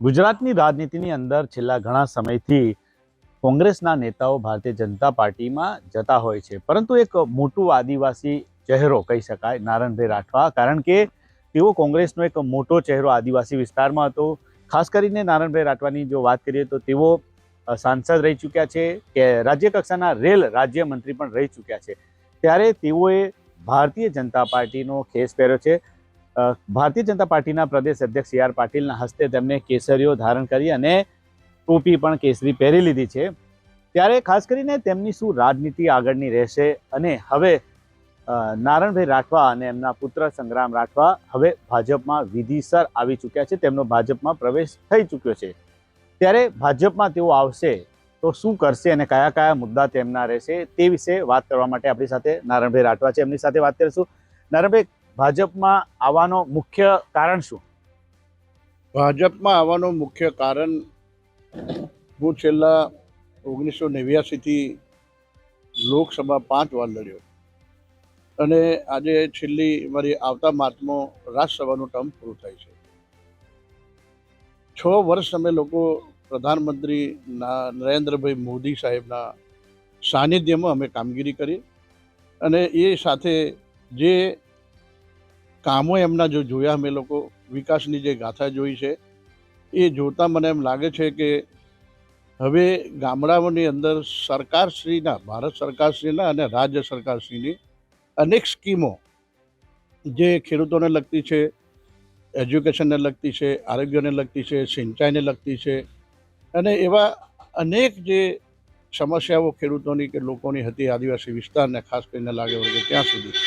ગુજરાતની રાજનીતિની અંદર છેલ્લા ઘણા સમયથી કોંગ્રેસના નેતાઓ ભારતીય જનતા પાર્ટીમાં જતા હોય છે, પરંતુ એક મોટું આદિવાસી ચહેરો કહી શકાય નારણભાઈ રાઠવા, કારણ કે તેઓ કોંગ્રેસનો એક મોટો ચહેરો આદિવાસી વિસ્તારમાં હતો. ખાસ કરીને નારણભાઈ રાઠવાની જો વાત કરીએ તો તેઓ સાંસદ રહી ચૂક્યા છે કે રાજ્ય કક્ષાના રેલ રાજ્યમંત્રી પણ રહી ચૂક્યા છે. ત્યારે તેઓએ ભારતીય જનતા પાર્ટીનો ખેસ પહેર્યો છે. ભારતીય જનતા પાર્ટીના પ્રદેશ અધ્યક્ષ સી આર પાટીલના હસ્તે તેમને કેસરીઓ ધારણ કરી અને ટોપી પણ કેસરી પહેરી લીધી છે. ત્યારે ખાસ કરીને તેમની શું રાજનીતિ આગળની રહેશે અને હવે નારણભાઈ રાઠવા અને એમના પુત્ર સંગ્રામ રાઠવા હવે ભાજપમાં વિધિસર આવી ચૂક્યા છે, તેમનો ભાજપમાં પ્રવેશ થઈ ચૂક્યો છે. ત્યારે ભાજપમાં તેઓ આવશે તો શું કરશે અને કયા કયા મુદ્દા તેમના રહેશે તે વિશે વાત કરવા માટે આપણી સાથે નારણભાઈ રાઠવા છે, એમની સાથે વાત કરીશું. નારણભાઈ, ભાજપમાં આવવાનો મુખ્ય કારણ શું? ભાજપમાં આવવાનું મુખ્ય કારણ, હું છેલ્લા 1989થી લોકસભા 5 વાર લડ્યો અને આજે છેલ્લી મારી આવતા માર્ચમાં રાજ્યસભાનું ટર્મ પૂરું થાય છે. 6 વર્ષ અમે લોકો પ્રધાનમંત્રી નરેન્દ્રભાઈ મોદી સાહેબના સાનિધ્યમાં અમે કામગીરી કરી અને એ સાથે જે કામો એમના જો જોયા, અમે લોકો વિકાસની જે ગાથા જોઈ છે એ જોતાં મને એમ લાગે છે કે હવે ગામડાઓની અંદર સરકારશ્રીના, ભારત સરકારશ્રીના અને રાજ્ય સરકારશ્રીની અનેક સ્કીમો જે ખેડૂતોને લગતી છે, એજ્યુકેશનને લગતી છે, આરોગ્યને લગતી છે, સિંચાઈને લગતી છે અને એવા અનેક જે સમસ્યાઓ ખેડૂતોની કે લોકોની હતી આદિવાસી વિસ્તારને ખાસ કરીને લાગે વળગે ત્યાં સુધી,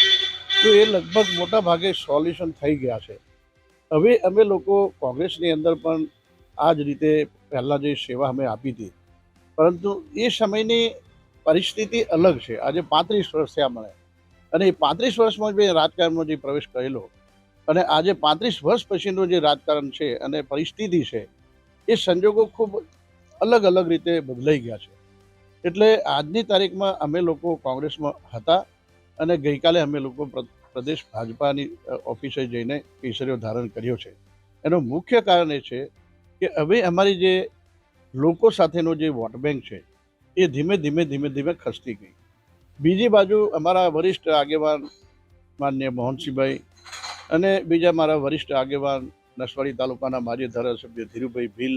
તો એ લગભગ મોટા ભાગે સોલ્યુશન થઈ ગયા છે. હવે અમે લોકો કોંગ્રેસની અંદર પણ આ જ રીતે પહેલાં જે સેવા અમે આપી હતી, પરંતુ એ સમયની પરિસ્થિતિ અલગ છે. આજે 35 વર્ષ થયા મને અને એ 35 વર્ષમાં જ મેં રાજકારણમાં જે પ્રવેશ કરેલો અને આજે 35 વર્ષ પછીનું જે રાજકારણ છે અને પરિસ્થિતિ છે એ સંજોગો ખૂબ અલગ અલગ રીતે બદલાઈ ગયા છે. એટલે આજની તારીખમાં અમે લોકો કોંગ્રેસમાં હતા અને ગઈકાલે અમે લોકો પ્રદેશ ભાજપાની ઓફિસે જઈને કેસરીઓ ધારણ કર્યો છે. એનું મુખ્ય કારણ એ છે કે હવે અમારી જે લોકો સાથેનો જે વોટ બેંક છે એ ધીમે ધીમે ખસતી ગઈ. બીજી બાજુ અમારા વરિષ્ઠ આગેવાન માનનીય મોહનસિંહભાઈ અને બીજા મારા વરિષ્ઠ આગેવાન નસવાડી તાલુકાના માજી ધારાસભ્ય ધીરુભાઈ ભીલ,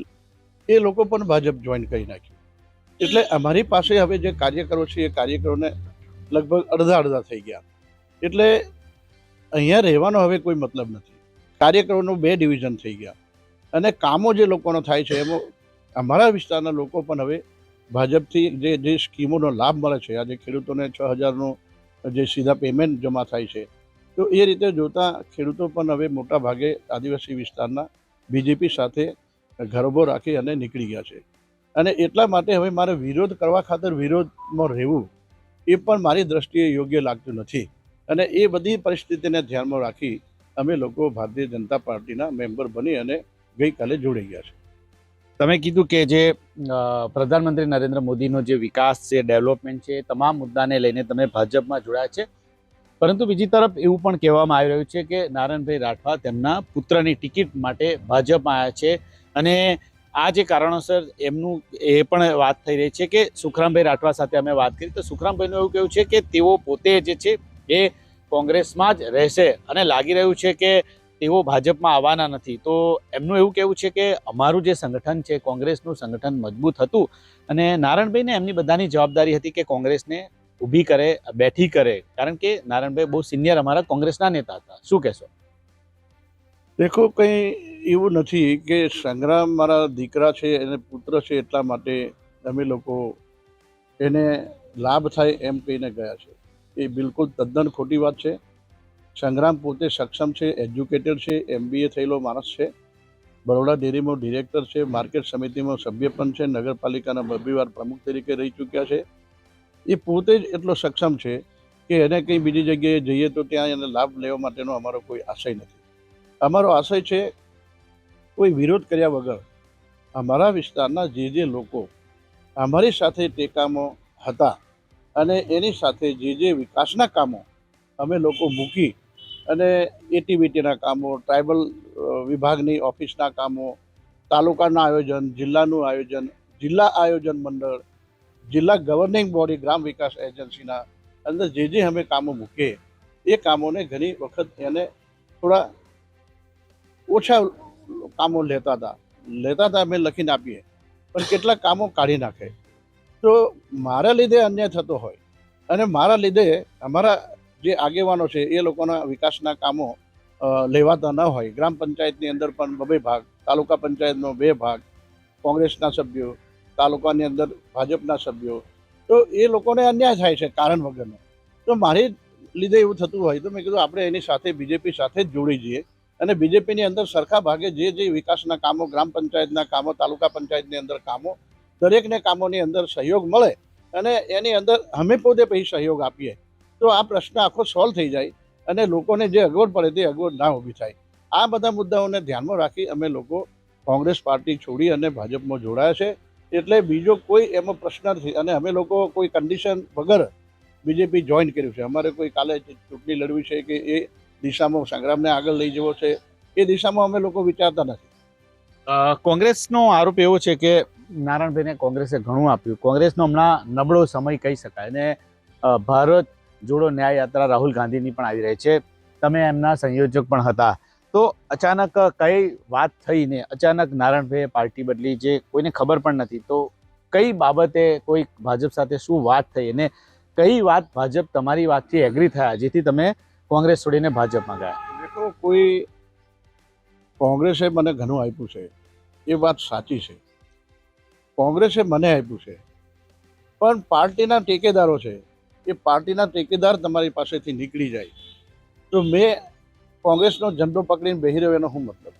એ લોકો પણ ભાજપ જોઈન કરી નાખ્યું. એટલે અમારી પાસે હવે જે કાર્યકરો છે એ કાર્યકરોને લગભગ અડધા થઈ ગયા. એટલે અહીંયા રહેવાનો હવે કોઈ મતલબ નથી. કાર્યકરોનું 2 ડિવિઝન થઈ ગયા અને કામો જે લોકોનો થાય છે એમાં અમારા વિસ્તારના લોકો પણ હવે ભાજપથી જે સ્કીમોનો લાભ મળે છે, આજે ખેડૂતોને 6,000નું જે સીધા પેમેન્ટ જમા થાય છે, તો એ રીતે જોતાં ખેડૂતો પણ હવે મોટા ભાગે આદિવાસી વિસ્તારના બીજેપી સાથે ગરબો રાખી અને નીકળી ગયા છે. અને એટલા માટે હવે મારે વિરોધ કરવા ખાતર વિરોધમાં રહેવું એ પણ મારી દ્રષ્ટિએ યોગ્ય લાગતું નથી અને એ બધી પરિસ્થિતિને ધ્યાનમાં રાખી અમે લોકો ભારતીય જનતા પાર્ટીના મેમ્બર બની અને ગઈકાલે જોડાઈ ગયા છે. તમે કીધું કે જે પ્રધાનમંત્રી નરેન્દ્ર મોદીનો જે વિકાસ છે, ડેવલપમેન્ટ છે, તમામ મુદ્દાને લઈને તમે ભાજપમાં જોડાયા છે, પરંતુ બીજી તરફ એવું પણ કહેવામાં આવી રહ્યું છે કે નારણભાઈ રાઠવા તેમના પુત્રની ટિકિટ માટે ભાજપમાં આવ્યા છે અને આ જે કારણોસર એમનું એ પણ વાત થઈ રહી છે કે સુખરામભાઈ રાઠવા સાથે અમે વાત કરી તો સુખરામભાઈનું એવું કહેવું છે કે તેઓ પોતે જે છે એ કોંગ્રેસમાં જ રહેશે અને લાગી રહ્યું છે કે તેઓ ભાજપમાં આવવાના નથી. તો એમનું એવું કહેવું છે કે અમારું જે સંગઠન છે, કોંગ્રેસનું સંગઠન મજબૂત હતું અને નારણભાઈને એમની બધાની જવાબદારી હતી કે કોંગ્રેસને ઊભી કરે, બેઠી કરે, કારણ કે નારણભાઈ બહુ સિનિયર અમારા કોંગ્રેસના નેતા હતા. શું કહેશો? દેખો, કંઈ એવું નથી કે સંગ્રામ મારા દીકરા છે અને પુત્ર છે એટલા માટે અમે લોકો એને લાભ થાય એમ કહીને ગયા છે. એ બિલકુલ તદ્દન ખોટી વાત છે. સંગ્રામ પોતે સક્ષમ છે, એજ્યુકેટેડ છે, MBA થયેલો માણસ છે, બરોડા ડેરીમાં ડિરેક્ટર છે, માર્કેટ સમિતિમાં સભ્ય પણ છે, નગરપાલિકાના 2 વાર પ્રમુખ તરીકે રહી ચૂક્યા છે. એ પોતે જ એટલો સક્ષમ છે કે એને કંઈ બીજી જગ્યાએ જઈએ તો ત્યાં એને લાભ લેવા માટેનો અમારો કોઈ આશય નથી. અમારો આશય છે કોઈ વિરોધ કર્યા વગર અમારા વિસ્તારના જે લોકો અમારી સાથે ટેકામાં હતા અને એની સાથે જે વિકાસના કામો અમે લોકો મૂકી અને એટીવીટીના કામો, ટ્રાઇબલ વિભાગની ઓફિસના કામો તાલુકાના આયોજન, જિલ્લાનું આયોજન, જિલ્લા આયોજન મંડળ, જિલ્લા ગવર્નિંગ બોડી, ગ્રામ વિકાસ એજન્સીના અંદર જે અમે કામો મૂકીએ એ કામોને ઘણી વખત એને થોડા ઓછા કામો લેતા હતા અમે લખીને આપીએ, પણ કેટલાક કામો કાઢી નાખે. તો મારા લીધે અન્યાય થતો હોય અને મારા લીધે અમારા જે આગેવાનો છે એ લોકોના વિકાસના કામો લેવાતા ન હોય. ગ્રામ પંચાયતની અંદર પણ 2 ભાગ, તાલુકા પંચાયતનો 2 ભાગ, કોંગ્રેસના સભ્યો, તાલુકાની અંદર ભાજપના સભ્યો, તો એ લોકોને અન્યાય થાય છે કારણ વગરનો. તો મારી લીધે એવું થતું હોય તો મેં કીધું આપણે એની સાથે બીજેપી સાથે જ જોડી જઈએ અને બીજેપીની અંદર સરખા ભાગે જે વિકાસના કામો, ગ્રામ પંચાયતના કામો, તાલુકા પંચાયતની અંદર કામો, દરેકને કામોની અંદર સહયોગ મળે અને એની અંદર અમે પોતે પછી સહયોગ આપીએ તો આ પ્રશ્ન આખો સોલ્વ થઈ જાય અને લોકોને જે અગવડ પડે તે અગવડ ના ઊભી થાય. આ બધા મુદ્દાઓને ધ્યાનમાં રાખી અમે લોકો કોંગ્રેસ પાર્ટી છોડી અને ભાજપમાં જોડાયા છે. એટલે બીજો કોઈ એમાં પ્રશ્ન નથી અને અમે લોકો કોઈ કન્ડિશન વગર બીજેપી જોઈન કર્યું છે. અમારે કોઈ કાલે ચૂંટણી લડવી છે કે એ દિશામાં સંગ્રામને આગળ લઈ જવો છે એ દિશામાં અમે લોકો વિચારતા નથી. કોંગ્રેસનો આરોપ એવો છે કે નારાયણભાઈને કોંગ્રેસે ઘણું આપ્યું. કોંગ્રેસનો હમણાં નબળો સમય કહી શકાય અને ભારત જોડો ન્યાય યાત્રા રાહુલ ગાંધીની પણ આવી રહી છે. તમે એમના સંયોજક પણ હતા. તો અચાનક કઈ વાત થઈને અચાનક નારાયણભાઈએ પાર્ટી બદલી જે કોઈને ખબર પણ નથી? તો કઈ બાબતે કોઈ ભાજપ સાથે શું વાત થઈ અને કઈ વાત ભાજપ તમારી વાતથી એગ્રી થયા જેથી તમે કોંગ્રેસ છોડીને ભાજપમાં ગયા? દેખો, કોઈ કોંગ્રેસે મને ઘણું આપ્યું છે એ વાત સાચી છે. કોંગ્રેસે મને આપ્યું છે પણ પાર્ટીના ટેકેદારો છે એ પાર્ટીના ટેકેદાર તમારી પાસેથી નીકળી જાય તો મેં કોંગ્રેસનો ઝંડો પકડીને બેસી રહ્યો એનો શું મતલબ?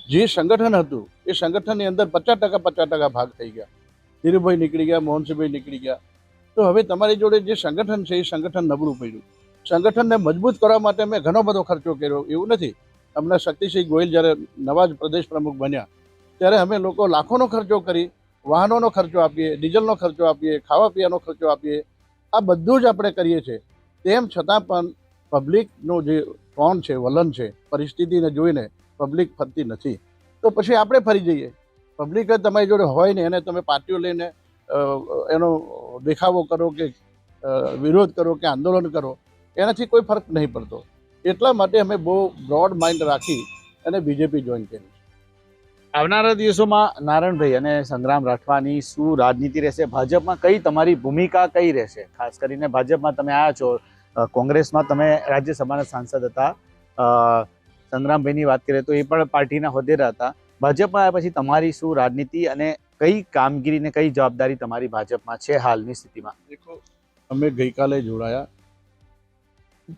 જે સંગઠન હતું એ સંગઠનની અંદર 50% ભાગ થઈ ગયા. ધીરુભાઈ નીકળી ગયા, મોહનસિંહભાઈ નીકળી ગયા. તો હવે તમારી જોડે જે સંગઠન છે એ સંગઠન નબળું પડ્યું. સંગઠનને મજબૂત કરવા માટે મેં ઘણો બધો ખર્ચો કર્યો. એવું નથી, હમણાં શક્તિસિંહ ગોહિલ જ્યારે નવા જ પ્રદેશ પ્રમુખ બન્યા ત્યારે અમે લોકો લાખોનો ખર્ચો કરી, વાહનોનો ખર્ચો આપીએ, ડીઝલનો ખર્ચો આપીએ, ખાવા પીવાનો ખર્ચો આપીએ, આ બધું જ આપણે કરીએ છીએ. તેમ છતાં પણ પબ્લિકનું જે ટોન છે, વલણ છે, પરિસ્થિતિને જોઈને પબ્લિક ફરતી નથી. તો પછી આપણે ફરી જઈએ. પબ્લિક જ તમારી જોડે હોય ને એને તમે પાર્ટીઓ લઈને એનો દેખાવો કરો કે વિરોધ કરો કે આંદોલન કરો, એનાથી કોઈ ફરક નહીં પડતો. એટલા માટે અમે બહુ બ્રોડ માઇન્ડ રાખી અને બીજેપી જોઈન કરી. આવનારા દિવસોમાં નારાયણભાઈ અને સંગ્રામ રાઠવાની શું રાજનીતિ રહેશે? ભાજપમાં કઈ તમારી ભૂમિકા કઈ રહેશે? ખાસ કરીને ભાજપમાં તમે આવ્યા છો, કોંગ્રેસમાં તમે રાજ્યસભાના સાંસદ હતા, સંગ્રામભાઈની વાત કરીએ તો એ પણ પાર્ટીના હોદ્દેદાર હતા. ભાજપમાં આવ્યા પછી તમારી શું રાજનીતિ અને કઈ કામગીરી ને કઈ જવાબદારી તમારી ભાજપમાં છે હાલની સ્થિતિમાં? દેખો, અમે ગઈકાલે જોડાયા.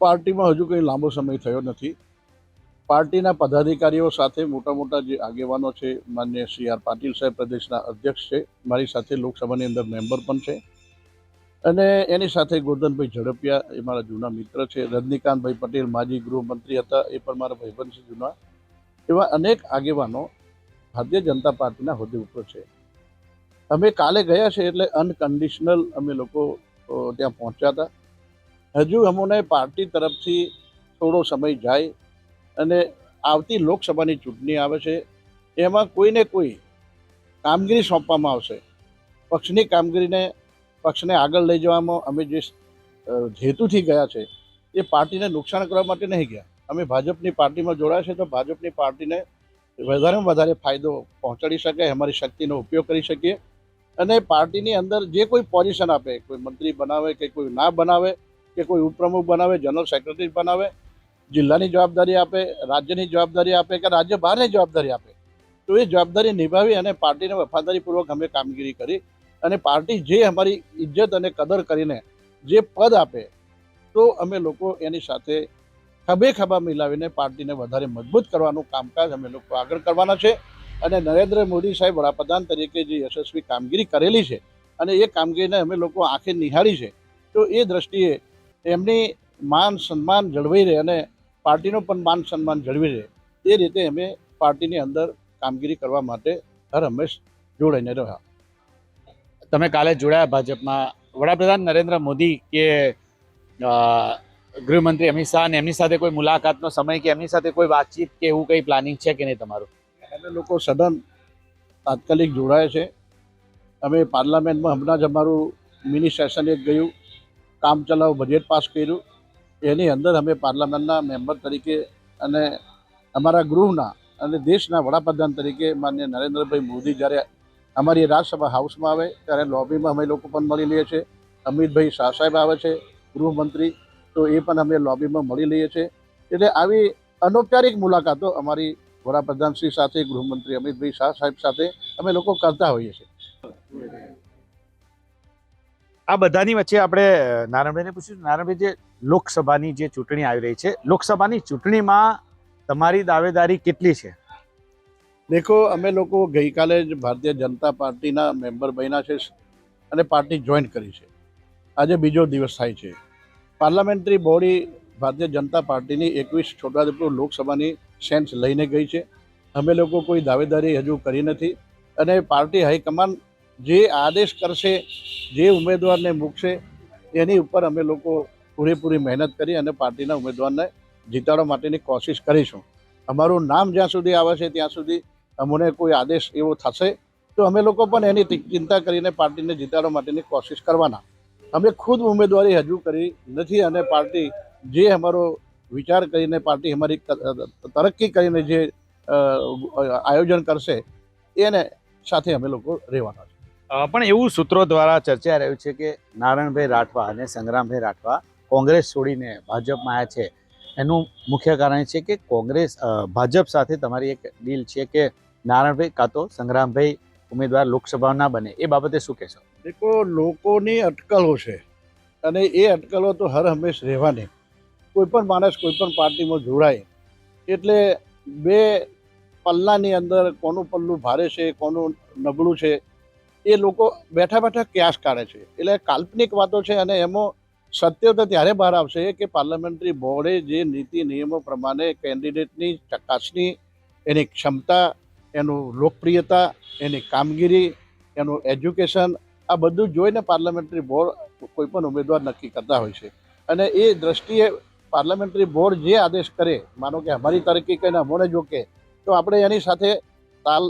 પાર્ટીમાં હજુ કંઈ લાંબો સમય થયો નથી. પાર્ટીના પદાધિકારીઓ સાથે મોટા મોટા જે આગેવાનો છે, માન્ય સી આર પાટીલ સાહેબ પ્રદેશના અધ્યક્ષ છે, મારી સાથે લોકસભાની અંદર મેમ્બર પણ છે, અને એની સાથે ગોરધનભાઈ ઝડપિયા એ મારા જૂના મિત્ર છે, રજનીકાંતભાઈ પટેલ માજી ગૃહમંત્રી હતા એ પણ મારા ભાઈબંધ છે જૂના. એવા અનેક આગેવાનો ભારતીય જનતા પાર્ટીના હોદ્દે ઉપર છે. અમે કાલે ગયા છે એટલે અનકન્ડિશનલ અમે લોકો ત્યાં પહોંચ્યા હતા. હજુ અમોને પાર્ટી તરફથી થોડો સમય જાય અને આવતી લોકસભાની ચૂંટણી આવે છે, એમાં કોઈને કોઈ કામગીરી સોંપવામાં આવશે. પક્ષની કામગીરીને પક્ષને આગળ લઈ જવામાં અમે જે હેતુથી ગયા છે એ પાર્ટીને નુકસાન કરવા માટે નહીં ગયા. અમે ભાજપની પાર્ટીમાં જોડાયા છે તો ભાજપની પાર્ટીને વધારેમાં વધારે ફાયદો પહોંચાડી શકાય, અમારી શક્તિનો ઉપયોગ કરી શકીએ અને પાર્ટીની અંદર જે કોઈ પોઝિશન આપે, કોઈ મંત્રી બનાવે કે કોઈ ના બનાવે કે કોઈ ઉપપ્રમુખ બનાવે, જનરલ સેક્રેટરી બનાવે, જિલ્લાની જવાબદારી આપે, રાજ્યની જવાબદારી આપે કે રાજ્ય બહારની જવાબદારી આપે, તો એ જવાબદારી નિભાવી અને પાર્ટીને વફાદારીપૂર્વક અમે કામગીરી કરી અને પાર્ટી જે અમારી ઇજ્જત અને કદર કરીને જે પદ આપે તો અમે લોકો એની સાથે ખભે ખભા મિલાવીને પાર્ટીને વધારે મજબૂત કરવાનું કામકાજ અમે લોકો આગળ કરવાના છે. અને નરેન્દ્ર મોદી સાહેબ વડાપ્રધાન તરીકે જે યશસ્વી કામગીરી કરેલી છે અને એ કામગીરીને અમે લોકો આંખે નિહાળી છે, તો એ દ્રષ્ટિએ એમની માન સન્માન જળવાઈ રહે અને પાર્ટીનું પણ માન સન્માન જળવી રહે એ રીતે અમે પાર્ટીની અંદર કામગીરી કરવા માટે હર હંમેશ જોડાઈને રહ્યા. તમે કાલે જોડાયા ભાજપમાં, વડાપ્રધાન નરેન્દ્ર મોદી કે ગૃહમંત્રી અમિત શાહ અને એમની સાથે કોઈ મુલાકાતનો સમય કે એમની સાથે કોઈ વાતચીત કે એવું કંઈ પ્લાનિંગ છે કે નહીં તમારું? અમે લોકો સડન તાત્કાલિક જોડાયા છે. અમે પાર્લામેન્ટમાં હમણાં જ અમારું મિની સેશન એક ગયું, કામ ચલાવ બજેટ પાસ કર્યું. એની અંદર અમે પાર્લામેન્ટના મેમ્બર તરીકે અને અમારા ગૃહના અને દેશના વડાપ્રધાન તરીકે માનનીય નરેન્દ્રભાઈ મોદી જ્યારે અમારી રાજ્યસભા હાઉસમાં આવે ત્યારે લોબીમાં અમે લોકો પણ મળી લઈએ છીએ. અમિતભાઈ શાહ સાહેબ આવે છે ગૃહમંત્રી, તો એ પણ અમે લોબીમાં મળી લઈએ છીએ. એટલે આવી અનૌપચારિક મુલાકાતો અમારી વડાપ્રધાનશ્રી સાથે, ગૃહમંત્રી અમિતભાઈ શાહ સાહેબ સાથે અમે લોકો કરતા હોઈએ છીએ. આ બધાની વચ્ચે આપણે નારાયણભાઈને પૂછ્યું, નારાયણભાઈ, જે લોકસભાની જે ચૂંટણી આવી રહી છે, લોકસભાની ચૂંટણીમાં તમારી દાવેદારી કેટલી છે? દેખો, અમે લોકો ગઈકાલે જ ભારતીય જનતા પાર્ટીના મેમ્બર બન્યા છે અને પાર્ટી જોઈન કરી છે. આજે બીજો દિવસ થાય છે. પાર્લામેન્ટરી બોડી ભારતીય જનતા પાર્ટીની 21 છોટાઉદેપુર લોકસભાની સેન્સ લઈને ગઈ છે. અમે લોકો કોઈ દાવેદારી હજુ કરી નથી અને પાર્ટી હાઈકમાન્ડ જે આદેશ કરશે, જે ઉમેદવારને મૂકશે એની ઉપર અમે લોકો પૂરેપૂરી મહેનત કરી અને પાર્ટીના ઉમેદવારને જીતાડવા માટેની કોશિશ કરીશું. અમારું નામ જ્યાં સુધી આવે છે ત્યાં સુધી અમને કોઈ આદેશ એવો થશે તો અમે લોકો પણ એની ચિંતા કરીને પાર્ટીને જીતાડવા માટેની કોશિશ કરવાના. અમે ખુદ ઉમેદવારી હજુ કરી નથી અને પાર્ટી જે અમારો વિચાર કરીને, પાર્ટી અમારી તરક્કી કરીને જે આયોજન કરશે એને સાથે અમે લોકો રહેવાના છે. પણ એવું સૂત્રો દ્વારા ચર્ચા રહ્યું છે કે નારાયણભાઈ રાઠવા અને સંગ્રામભાઈ રાઠવા કોંગ્રેસ છોડીને ભાજપમાં આવ્યા છે. એનું મુખ્ય કારણ છે કે કોંગ્રેસ ભાજપ સાથે તમારી એક ડીલ છે કે નારાયણભાઈ કાં તો સંગ્રામભાઈ ઉમેદવાર લોકસભા ના બને. એ બાબતે શું કહેશો? દેખો, લોકોની અટકળો છે અને એ અટકળો તો હર હંમેશ રહેવાની. કોઈ પણ માણસ કોઈ પણ પાર્ટીમાં જોડાય એટલે બે પલ્લાની અંદર કોનું પલ્લું ભારે છે, કોનું નબળું છે, એ લોકો બેઠા બેઠા ક્યાસ કાઢે છે. એટલે કાલ્પનિક વાતો છે અને એમાં સત્ય તો ત્યારે બહાર આવશે કે પાર્લામેન્ટરી બોર્ડે જે નીતિ નિયમો પ્રમાણે કેન્ડિડેટની ચકાસણી, એની ક્ષમતા, એનું લોકપ્રિયતા, એની કામગીરી, એનું એજ્યુકેશન, આ બધું જોઈને પાર્લામેન્ટરી બોર્ડ કોઈ પણ ઉમેદવાર નક્કી કરતા હોય છે. અને એ દ્રષ્ટિએ પાર્લામેન્ટરી બોર્ડ જે આદેશ કરે, માનો કે અમારી તરક્કી કરીને અમોને જો કે, તો આપણે એની સાથે તાલ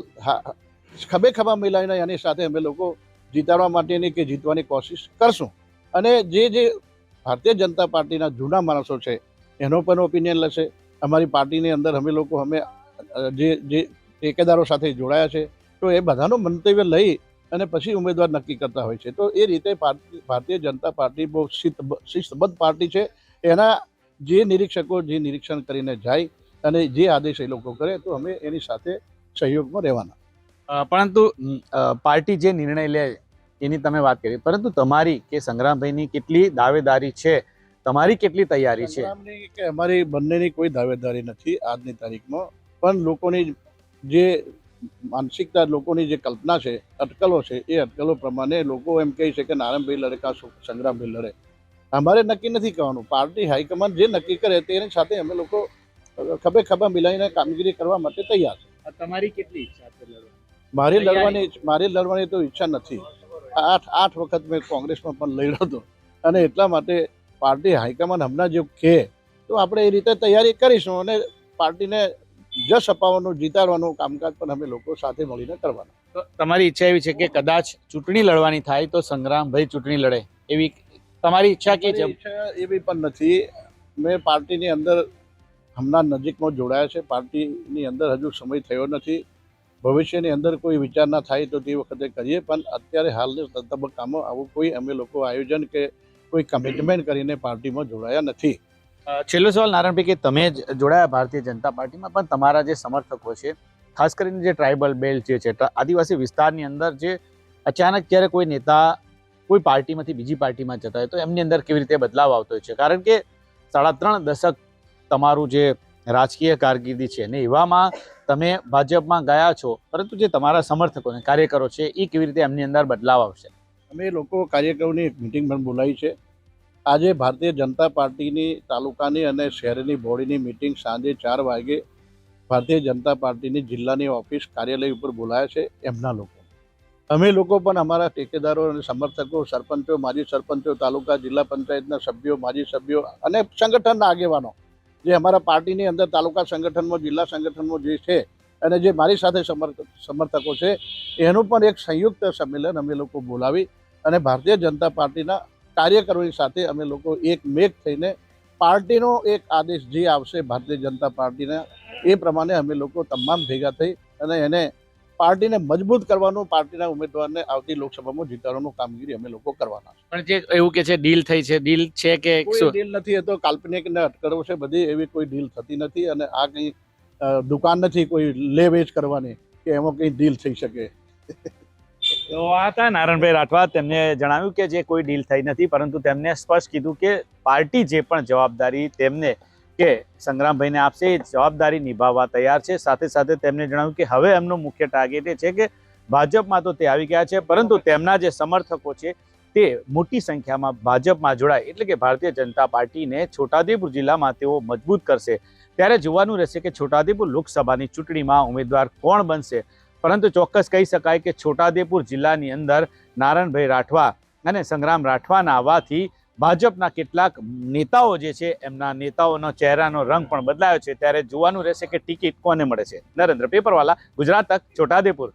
ખભે ખભા મિલાવીને એની સાથે અમે લોકો જીતાડવા માટેની કે જીતવાની કોશિશ કરશું. અને જે ભારતીય જનતા પાર્ટીના જૂના માણસો છે એનો પણ ઓપિનિયન લેશે. અમારી પાર્ટીની અંદર અમે લોકો જે ટેકેદારો સાથે જોડાયા છે તો એ બધાનું મંતવ્ય લઈ અને પછી ઉમેદવાર નક્કી કરતા હોય છે. તો એ રીતે ભારતીય જનતા પાર્ટી બહુ શિસ્તબદ્ધ પાર્ટી છે. એના જે નિરીક્ષકો જે નિરીક્ષણ કરીને જાય અને જે આદેશ એ લોકો કરે તો અમે એની સાથે સહયોગમાં રહેવાના. પરંતુ પાર્ટી જે નિર્ણય લે એની તમે વાત કરી, પરંતુ તમારી કે સંગ્રામભાઈની કેટલી દાવેદારી છે, તમારી કેટલી તૈયારી છે? સંગ્રામની કે અમારી બંનેની કોઈ દાવેદારી નથી આજની તારીખમાં. પણ લોકોની જે માનસિકતા, લોકોની જે કલ્પના છે, અટકલો છે, એ અટકલો પ્રમાણે લોકો એમ કહે છે કે નારાયણભાઈ લડે કાં સંગ્રામભાઈ લડે. અમારે નક્કી નથી કરવાનું. પાર્ટી હાઈકમાન્ડ જે નક્કી કરે તેની સાથે અમે લોકો ખભે ખભા મિલાવીને કામગીરી કરવા માટે તૈયાર છે. તમારી કેટલી ઈચ્છા છે લડવાની? મારી લડવાની તો ઈચ્છા નથી. આઠ વખત મેં કોંગ્રેસમાં પણ લડ્યો હતો અને એટલા માટે પાર્ટી હાઈકમાન્ડ હમણાં જો કહે તો આપણે એ રીતે તૈયારી કરીશું અને પાર્ટીને જશ અપાવવાનું, જીતાડવાનું કામકાજ પણ અમે લોકો સાથે મળીને કરવાના. તો તમારી ઈચ્છા એવી છે કે કદાચ ચૂંટણી લડવાની થાય તો સંગ્રામભાઈ ચૂંટણી લડે, એવી તમારી ઈચ્છા કે છે? એવી પણ નથી. મેં પાર્ટીની અંદર હમણાં નજીકમાં જોડાયા છે. પાર્ટીની અંદર હજુ સમય થયો નથી. ભવિષ્યની અંદર કોઈ વિચારણા થાય તો તે વખતે કરીએ, પણ અત્યારે હાલના તબક્કામાં આવું કોઈ અમે લોકો આયોજન કે કોઈ કમિટમેન્ટ કરીને પાર્ટીમાં જોડાયા નથી. છેલ્લો સવાલ નારાયણભાઈ, કે તમે જ જોડાયા ભારતીય જનતા પાર્ટીમાં, પણ તમારા જે સમર્થકો છે, ખાસ કરીને જે ટ્રાઇબલ બેલ્ટ જે છે, આદિવાસી વિસ્તારની અંદર જે અચાનક જ્યારે કોઈ નેતા કોઈ પાર્ટીમાંથી બીજી પાર્ટીમાં જતા હોય તો એમની અંદર કેવી રીતે બદલાવ આવતો હોય છે? કારણ કે 3.5 દશક તમારું જે રાજકીય કારકિર્દી છે ને એવામાં તમે ભાજપમાં ગયા છો, પરંતુ જે તમારા સમર્થકો અને કાર્યકરો છે એ કેવી રીતે એમની અંદર બદલાવ આવશે? અમે લોકો કાર્યકરોની એક મિટિંગ પણ બોલાવી છે. આજે ભારતીય જનતા પાર્ટીની તાલુકાની અને શહેરની બોડીની મિટિંગ સાંજે 4 વાગે ભારતીય જનતા પાર્ટીની જિલ્લાની ઓફિસ કાર્યાલય ઉપર બોલાયા છે એમના લોકો. અમે લોકો પણ અમારા ટેકેદારો અને સમર્થકો, સરપંચો, માજી સરપંચો, તાલુકા જિલ્લા પંચાયતના સભ્યો, માજી સભ્યો અને સંગઠનના આગેવાનો જે અમારા પાર્ટીની અંદર તાલુકા સંગઠનમાં, જિલ્લા સંગઠનમાં જે છે અને જે મારી સાથે સમર્થકો છે એનું પણ એક સંયુક્ત સંમેલન અમે લોકો બોલાવી અને ભારતીય જનતા પાર્ટીના કાર્યકરોની સાથે અમે લોકો એક મેક થઈને પાર્ટીનો એક આદેશ જે આવશે ભારતીય જનતા પાર્ટીના એ પ્રમાણે અમે લોકો તમામ ભેગા થઈ અને એને પાર્ટીને મજબૂત કરવાનું, પાર્ટીના ઉમેદવારને આવતી લોકસભામાં જીતાડવાનું કામગીરી અમે લોકો કરવાના છે. પણ જે એવું કે છે ડીલ થઈ છે, ડીલ છે કે કોઈ ડીલ નથી, એ તો કાલ્પનિક ને અટકળો છે બધી, એવી કોઈ ડીલ થતી નથી અને આ કંઈ દુકાન નથી કોઈ લે વેચ કરવાની કે એમાં કંઈ ડીલ થઈ શકે. તો આ હતા નારણભાઈ રાઠવા. તેમને જણાવ્યું કે જે કોઈ ડીલ થઈ નથી, પરંતુ તેમને સ્પષ્ટ કીધું કે પાર્ટી જે પણ જવાબદારી તેમને કે સંગ્રામભાઈને આપશે એ જવાબદારી નિભાવવા તૈયાર છે. સાથે સાથે તેમણે જણાવ્યું કે હવે એમનો મુખ્ય ટાર્ગેટ એ છે કે ભાજપમાં તો તે આવી ગયા છે, પરંતુ તેમના જે સમર્થકો છે તે મોટી સંખ્યામાં ભાજપમાં જોડાય, એટલે કે ભારતીય જનતા પાર્ટીને છોટાઉદેપુર જિલ્લામાં તેઓ મજબૂત કરશે. ત્યારે જોવાનું રહેશે કે છોટાઉદેપુર લોકસભાની ચૂંટણીમાં ઉમેદવાર કોણ બનશે. પરંતુ ચોક્કસ કહી શકાય કે છોટાઉદેપુર જિલ્લાની અંદર નારણભાઈ રાઠવા અને સંગ્રામ રાઠવાના આવવાથી ભાજપના કેટલાક નેતાઓ જે છે એમના નેતાઓનો ચહેરાનો રંગ પણ બદલાયો છે. ત્યારે જોવાનું રહેશે કે ટિકિટ કોને મળે છે. નરેન્દ્ર પેપરવાલા, ગુજરાત તક, છોટાઉદેપુર.